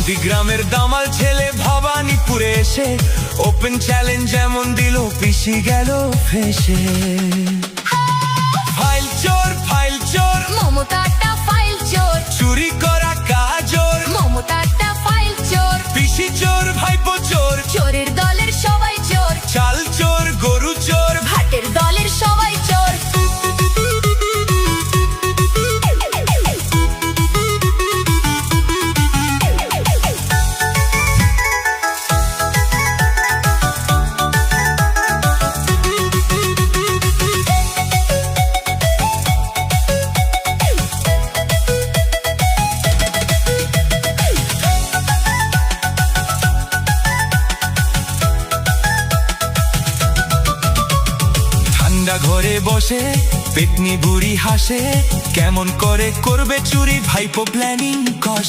নন্দীগ্রামের দামাল ছেলে ভবানীপুরে এসে ওপেন চ্যালেঞ্জ এমন দিল, পিসি গেল ফেসে। ফাইল চোর মমতাটা ফাইল চোর, চুরি করা কাজর, মমতাটা ফাইল চোর, পিসি চোর ভাইপো চোর, চোরের দলের সবাই চোর, চাল চোর গরু চোর, ভাটের দলের সবাই চোর। ঠান্ডা ঘরে বসে পেতনি বুড়ি হাসে, কেমন করে করবে চুরি ভাইপো প্ল্যানিং কষে।